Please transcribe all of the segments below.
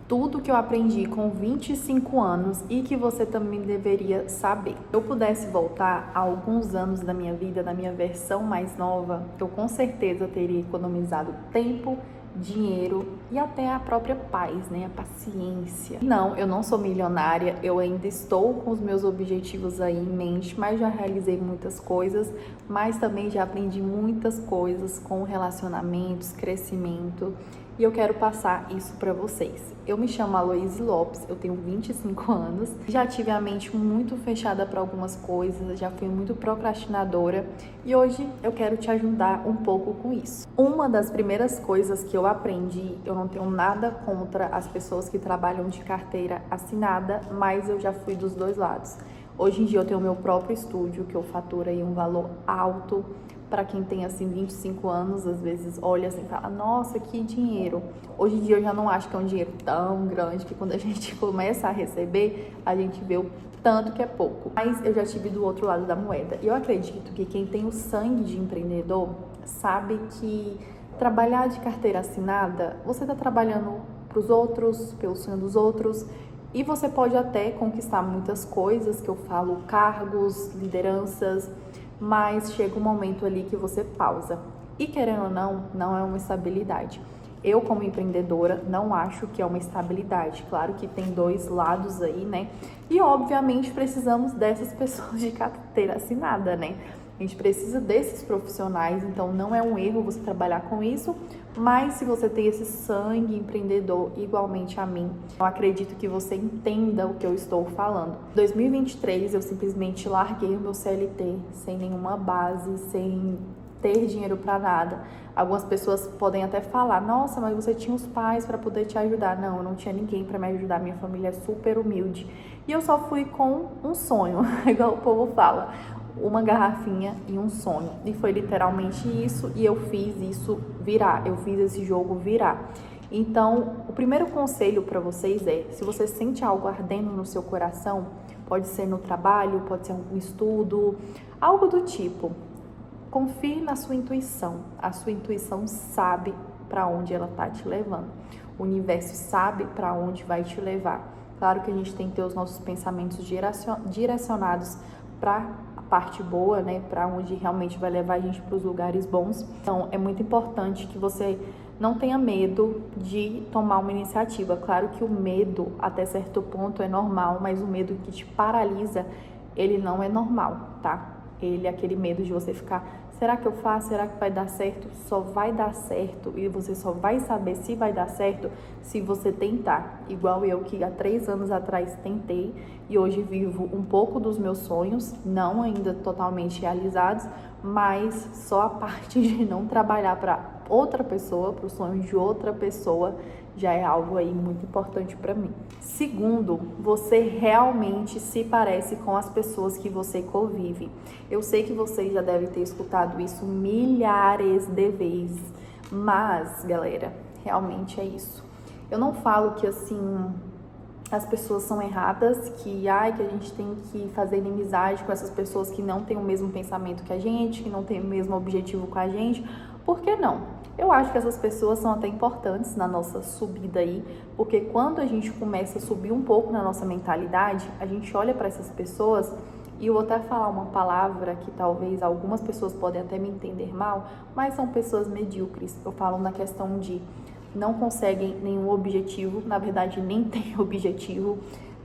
tudo que eu aprendi com 25 anos e que você também deveria saber. Se eu pudesse voltar a alguns anos da minha vida, na minha versão mais nova, eu com certeza teria economizado tempo, dinheiro e até a própria paz, né? A paciência. Não, eu não sou milionária, eu ainda estou com os meus objetivos aí em mente, mas já realizei muitas coisas, mas também já aprendi muitas coisas com relacionamentos, crescimento, e eu quero passar isso para vocês. Eu me chamo Aloíse Lopes, eu tenho 25 anos, já tive a mente muito fechada para algumas coisas, já fui muito procrastinadora e hoje eu quero te ajudar um pouco com isso. Uma das primeiras coisas que eu aprendi, eu não tenho nada contra as pessoas que trabalham de carteira assinada, mas eu já fui dos dois lados. Hoje em dia eu tenho meu próprio estúdio, que eu faturo aí um valor alto. Para quem tem assim 25 anos, às vezes olha assim e fala, nossa, que dinheiro. Hoje em dia eu já não acho que é um dinheiro tão grande, que quando a gente começa a receber, a gente vê o tanto que é pouco. Mas eu já tive do outro lado da moeda. E eu acredito que quem tem o sangue de empreendedor sabe que trabalhar de carteira assinada, você está trabalhando para os outros, pelo sonho dos outros, e você pode até conquistar muitas coisas, que eu falo, cargos, lideranças, mas chega um momento ali que você pausa. E querendo ou não, não é uma estabilidade. Eu, como empreendedora, não acho que é uma estabilidade. Claro que tem dois lados aí, né? E, obviamente, precisamos dessas pessoas de carteira assinada, né? A gente precisa desses profissionais, então não é um erro você trabalhar com isso, mas se você tem esse sangue empreendedor igualmente a mim, eu acredito que você entenda o que eu estou falando. Em 2023 eu simplesmente larguei o meu CLT sem nenhuma base, sem ter dinheiro para nada. Algumas pessoas podem até falar, nossa, mas você tinha os pais para poder te ajudar. Não, eu não tinha ninguém para me ajudar, minha família é super humilde. E eu só fui com um sonho, igual o povo fala, uma garrafinha e um sonho. E foi literalmente isso, e eu fiz isso virar, eu fiz esse jogo virar. Então, o primeiro conselho para vocês é, se você sente algo ardendo no seu coração, pode ser no trabalho, pode ser um estudo, algo do tipo, confie na sua intuição. A sua intuição sabe para onde ela tá te levando. O universo sabe para onde vai te levar. Claro que a gente tem que ter os nossos pensamentos direcionados para parte boa, né, para onde realmente vai levar a gente para os lugares bons. Então, é muito importante que você não tenha medo de tomar uma iniciativa. Claro que o medo, até certo ponto, é normal, mas o medo que te paralisa, ele não é normal, tá? Ele é aquele medo de você ficar, será que eu faço? Será que vai dar certo? Só vai dar certo e você só vai saber se vai dar certo se você tentar. Igual eu que há 3 anos atrás tentei e hoje vivo um pouco dos meus sonhos, não ainda totalmente realizados, mas só a parte de não trabalhar para outra pessoa, para o sonho de outra pessoa, já é algo aí muito importante para mim. Segundo, você realmente se parece com as pessoas que você convive. Eu sei que vocês já devem ter escutado isso milhares de vezes, mas, galera, realmente é isso. Eu não falo que, assim, as pessoas são erradas, que a gente tem que fazer inimizade com essas pessoas que não têm o mesmo pensamento que a gente, que não têm o mesmo objetivo com a gente. Por que não? Eu acho que essas pessoas são até importantes na nossa subida aí, porque quando a gente começa a subir um pouco na nossa mentalidade, a gente olha para essas pessoas, e eu vou até falar uma palavra que talvez algumas pessoas podem até me entender mal, mas são pessoas medíocres. Eu falo na questão de não conseguem nenhum objetivo, na verdade nem tem objetivo,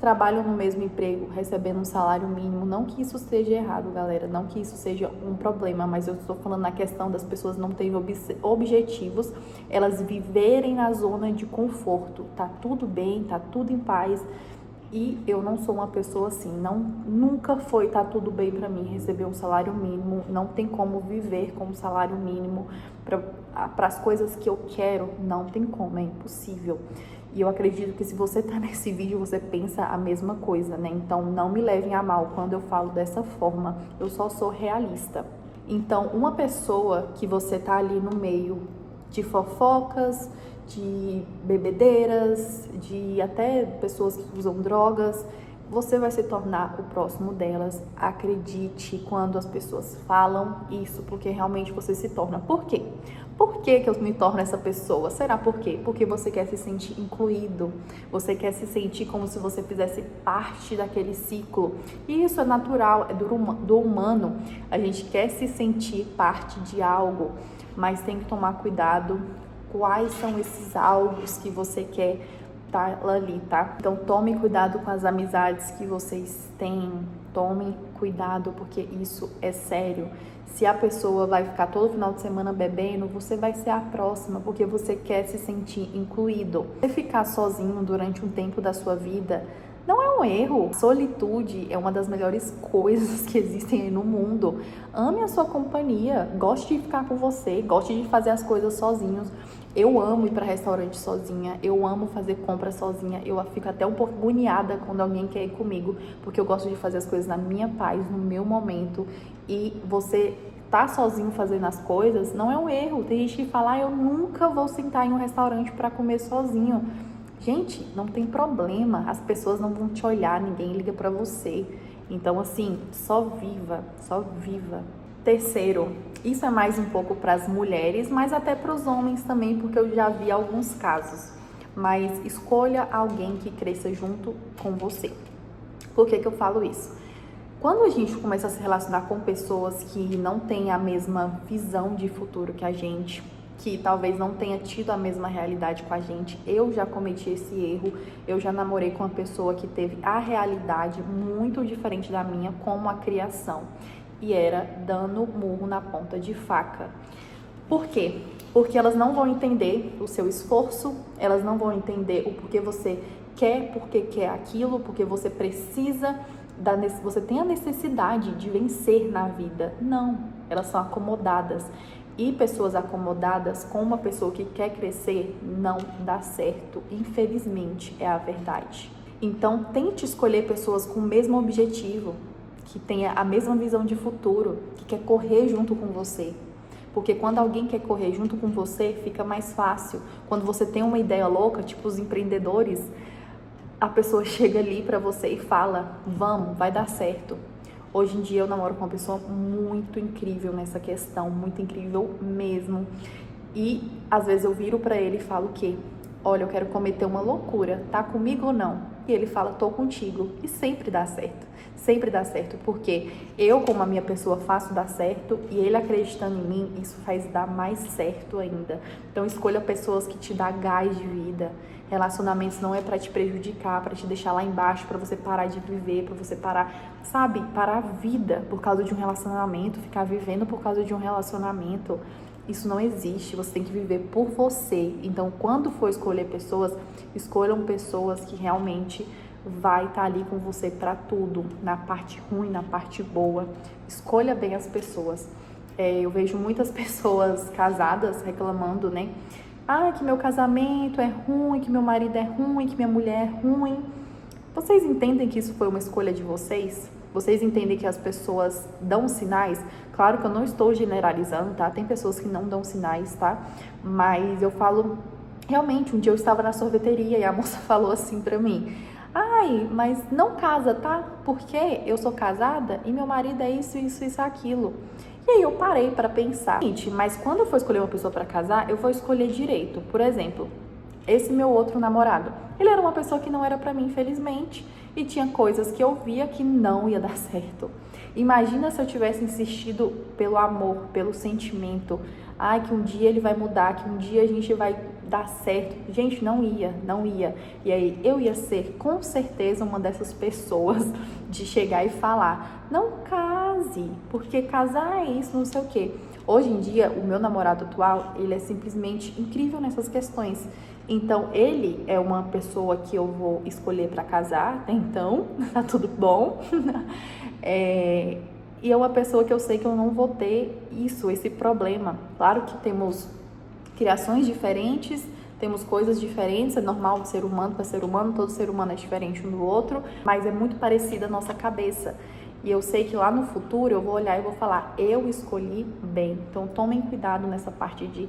trabalham no mesmo emprego, recebendo um salário mínimo. Não que isso esteja errado, galera, não que isso seja um problema, mas eu estou falando na questão das pessoas não terem objetivos, elas viverem na zona de conforto, tá tudo bem, tá tudo em paz. E eu não sou uma pessoa assim, nunca foi tá tudo bem para mim receber um salário mínimo, não tem como viver com um salário mínimo para as coisas que eu quero, não tem como, é impossível. E eu acredito que se você tá nesse vídeo, você pensa a mesma coisa, né? Então, não me levem a mal quando eu falo dessa forma, eu só sou realista. Então, uma pessoa que você tá ali no meio de fofocas, de bebedeiras, de até pessoas que usam drogas, você vai se tornar o próximo delas. Acredite quando as pessoas falam isso, porque realmente você se torna. Por quê? Por que que eu me torno essa pessoa? Será por quê? Porque você quer se sentir incluído, você quer se sentir como se você fizesse parte daquele ciclo. E isso é natural, é do humano. A gente quer se sentir parte de algo, mas tem que tomar cuidado quais são esses algos que você quer estar ali, tá? Então tome cuidado com as amizades que vocês têm, tome cuidado porque isso é sério. Se a pessoa vai ficar todo final de semana bebendo, você vai ser a próxima, porque você quer se sentir incluído. Você ficar sozinho durante um tempo da sua vida não é um erro. Solitude é uma das melhores coisas que existem aí no mundo. Ame a sua companhia, goste de ficar com você, goste de fazer as coisas sozinhos. Eu amo ir para restaurante sozinha, eu amo fazer compra sozinha, eu fico até um pouco agoniada quando alguém quer ir comigo, porque eu gosto de fazer as coisas na minha paz, no meu momento. E você tá sozinho fazendo as coisas não é um erro. Tem gente que fala, eu nunca vou sentar em um restaurante para comer sozinho. Gente, não tem problema, as pessoas não vão te olhar, ninguém liga para você. Então, assim, só viva, só viva. Terceiro, isso é mais um pouco para as mulheres, mas até para os homens também, porque eu já vi alguns casos. Mas escolha alguém que cresça junto com você. Por que que eu falo isso? Quando a gente começa a se relacionar com pessoas que não têm a mesma visão de futuro que a gente, que talvez não tenha tido a mesma realidade com a gente, eu já cometi esse erro, eu já namorei com uma pessoa que teve a realidade muito diferente da minha, como a criação, e era dando murro na ponta de faca. Por quê? Porque elas não vão entender o seu esforço, elas não vão entender o porquê você quer, porque quer aquilo, porque você precisa, você tem a necessidade de vencer na vida. Não, elas são acomodadas. E pessoas acomodadas com uma pessoa que quer crescer não dá certo. Infelizmente, é a verdade. Então, tente escolher pessoas com o mesmo objetivo, que tenha a mesma visão de futuro, que quer correr junto com você. Porque quando alguém quer correr junto com você, fica mais fácil. Quando você tem uma ideia louca, tipo os empreendedores, a pessoa chega ali pra você e fala, vamos, vai dar certo. Hoje em dia eu namoro com uma pessoa muito incrível nessa questão, muito incrível mesmo. E às vezes eu viro pra ele e falo o quê? Olha, eu quero cometer uma loucura, tá comigo ou não? E ele fala, tô contigo. E sempre dá certo, porque eu, como a minha pessoa, faço dar certo e ele acreditando em mim, isso faz dar mais certo ainda. Então escolha pessoas que te dão gás de vida. Relacionamentos não é pra te prejudicar, pra te deixar lá embaixo, pra você parar de viver, pra você parar, sabe, parar a vida por causa de um relacionamento, ficar vivendo por causa de um relacionamento. Isso não existe, você tem que viver por você. Então, quando for escolher pessoas, escolham pessoas que realmente vai estar ali com você para tudo, na parte ruim, na parte boa. Escolha bem as pessoas. Eu vejo muitas pessoas casadas reclamando, né? Ah, que meu casamento é ruim, que meu marido é ruim, que minha mulher é ruim. Vocês entendem que isso foi uma escolha de vocês? Vocês entendem que as pessoas dão sinais? Claro que eu não estou generalizando, tá? Tem pessoas que não dão sinais, tá? Mas eu falo, realmente, um dia eu estava na sorveteria e a moça falou assim pra mim, ai, mas não casa, tá? Porque eu sou casada e meu marido é isso, isso, isso, aquilo. E aí eu parei para pensar, gente, mas quando eu for escolher uma pessoa para casar, eu vou escolher direito. Por exemplo, esse meu outro namorado, ele era uma pessoa que não era para mim, infelizmente, e tinha coisas que eu via que não ia dar certo. Imagina se eu tivesse insistido pelo amor, pelo sentimento, ai, que um dia ele vai mudar, que um dia a gente vai dar certo. Gente, não ia. E aí eu ia ser com certeza uma dessas pessoas de chegar e falar, não case, porque casar é isso, não sei o quê. Hoje em dia, o meu namorado atual, ele é simplesmente incrível nessas questões. Então, ele é uma pessoa que eu vou escolher para casar, então, tá tudo bom. E é uma pessoa que eu sei que eu não vou ter esse problema. Claro que temos criações diferentes, temos coisas diferentes, é normal de ser humano para ser humano, todo ser humano é diferente um do outro, mas é muito parecida a nossa cabeça. E eu sei que lá no futuro eu vou olhar e vou falar, eu escolhi bem. Então tomem cuidado nessa parte de,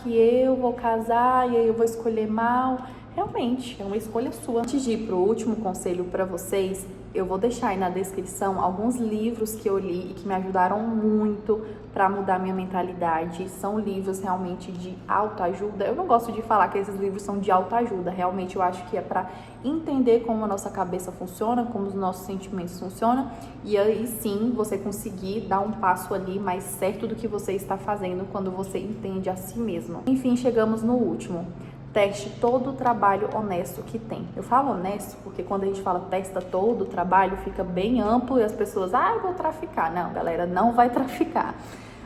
que eu vou casar e aí eu vou escolher mal. realmente é uma escolha sua. Antes de ir pro último conselho para vocês, eu vou deixar aí na descrição alguns livros que eu li e que me ajudaram muito para mudar minha mentalidade. São livros realmente de autoajuda. Eu não gosto de falar que esses livros são de autoajuda, realmente eu acho que é para entender como a nossa cabeça funciona, como os nossos sentimentos funcionam, e aí sim você conseguir dar um passo ali mais certo do que você está fazendo quando você entende a si mesmo. Enfim, chegamos no último. Teste todo o trabalho honesto que tem. Eu falo honesto porque quando a gente fala testa todo o trabalho, fica bem amplo e as pessoas, eu vou traficar. Não, galera, não vai traficar.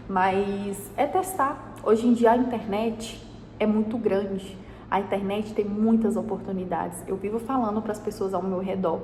Mas é testar. Hoje em dia a internet é muito grande. A internet tem muitas oportunidades. Eu vivo falando para as pessoas ao meu redor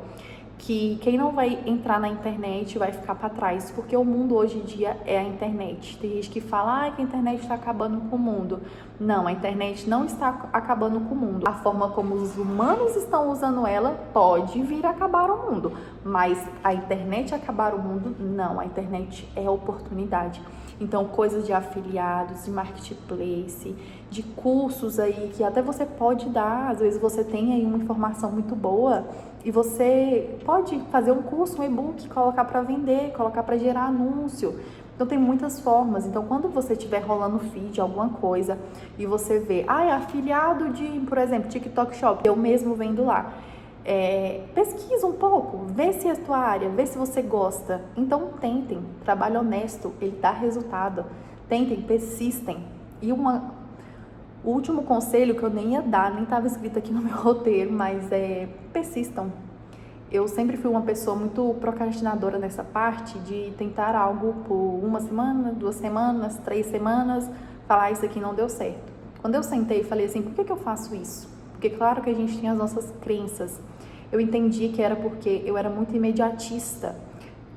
que quem não vai entrar na internet vai ficar para trás, porque o mundo hoje em dia é a internet. Tem gente que fala que a internet está acabando com o mundo. Não, a internet não está acabando com o mundo. A forma como os humanos estão usando ela pode vir a acabar o mundo, mas a internet acabar o mundo, não. A internet é oportunidade. Então, coisas de afiliados, de marketplace, de cursos aí que até você pode dar. Às vezes você tem aí uma informação muito boa e você pode fazer um curso, um e-book, colocar para vender, colocar para gerar anúncio. Então tem muitas formas. Então quando você estiver rolando feed, alguma coisa, e você vê, é afiliado de, por exemplo, TikTok Shop, eu mesmo vendo lá. Pesquisa um pouco, vê se é a tua área, vê se você gosta. Então tentem, trabalho honesto, ele dá resultado. Tentem, persistem. E o último conselho que eu nem ia dar, nem estava escrito aqui no meu roteiro, mas persistam. Eu sempre fui uma pessoa muito procrastinadora nessa parte de tentar algo por 1 semana, 2 semanas, 3 semanas, falar isso aqui não deu certo. Quando eu sentei e falei assim, por que eu faço isso? Porque claro que a gente tem as nossas crenças. Eu entendi que era porque eu era muito imediatista.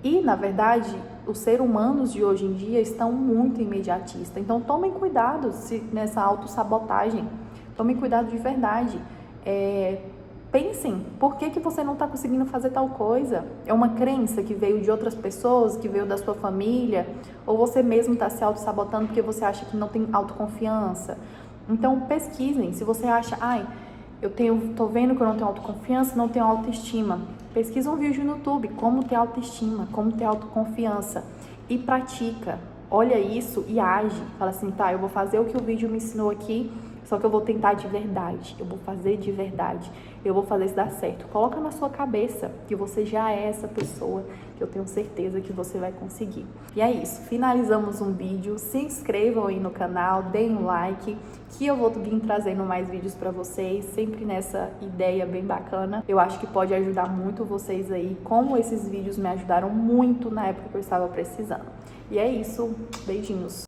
E, na verdade, os seres humanos de hoje em dia estão muito imediatistas. Então, tomem cuidado nessa autossabotagem. Tomem cuidado de verdade. Pensem, por que você não está conseguindo fazer tal coisa? É uma crença que veio de outras pessoas, que veio da sua família? Ou você mesmo está se auto-sabotando porque você acha que não tem autoconfiança? Então, pesquisem. Se você acha, tô vendo que eu não tenho autoconfiança, não tenho autoestima. Pesquisa um vídeo no YouTube, como ter autoestima, como ter autoconfiança. E pratica. Olha isso e age. Fala assim, eu vou fazer o que o vídeo me ensinou aqui, só que eu vou tentar de verdade. Eu vou fazer de verdade. Eu vou fazer isso dar certo. Coloca na sua cabeça que você já é essa pessoa, que eu tenho certeza que você vai conseguir. E é isso. Finalizamos um vídeo. Se inscrevam aí no canal, deem um like, que eu vou vir trazendo mais vídeos para vocês, sempre nessa ideia bem bacana. Eu acho que pode ajudar muito vocês aí, como esses vídeos me ajudaram muito na época que eu estava precisando. E é isso. Beijinhos.